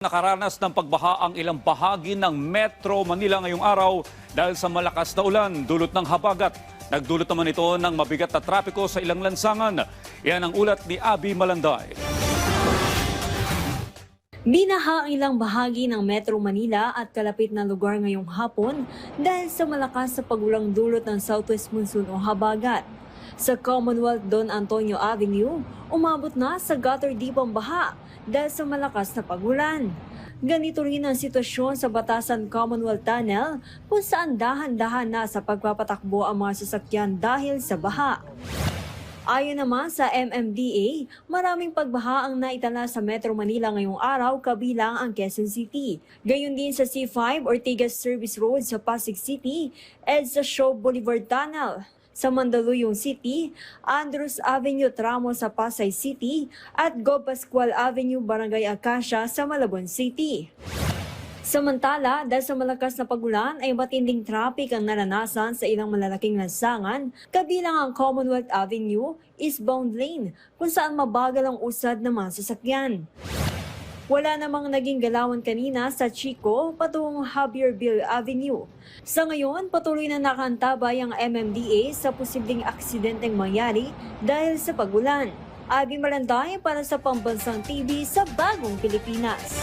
Nakaranas ng pagbaha ang ilang bahagi ng Metro Manila ngayong araw dahil sa malakas na ulan dulot ng habagat. Nagdulot naman ito ng mabigat na trapiko sa ilang lansangan. Yan ang ulat ni Abby Malanday. Binaha ang ilang bahagi ng Metro Manila at kalapit na lugar ngayong hapon dahil sa malakas na pagulang dulot ng southwest monsoon o habagat. Sa Commonwealth Don Antonio Avenue, umabot na sa gutter deep ang baha dahil sa malakas na pagulan. Ganito rin ang sitwasyon sa Batasan Commonwealth Tunnel kung saan dahan-dahan na sa pagpapatakbo ang mga sasakyan dahil sa baha. Ayon naman sa MMDA, maraming pagbaha ang naitala sa Metro Manila ngayong araw kabilang ang Quezon City. Gayon din sa C5 Ortigas Service Road sa Pasig City at sa Shaw Boulevard Tunnel. Sa Mandaluyong City, Andrews Avenue tramo sa Pasay City at Go Pascual Avenue Barangay Acacia sa Malabon City. Samantala, dahil sa malakas na pagulan ay matinding traffic ang naranasan sa ilang malalaking lansangan, kabilang ang Commonwealth Avenue, eastbound lane, kung saan mabagal ang usad ng mga sasakyan. Wala namang naging galawan kanina sa Chico patungong Javierville Avenue. Sa ngayon, patuloy na nakaantabay ang MMDA sa posibleng aksidenteng mangyari dahil sa pagulan. Abby Malanday para sa Pambansang TV sa Bagong Pilipinas.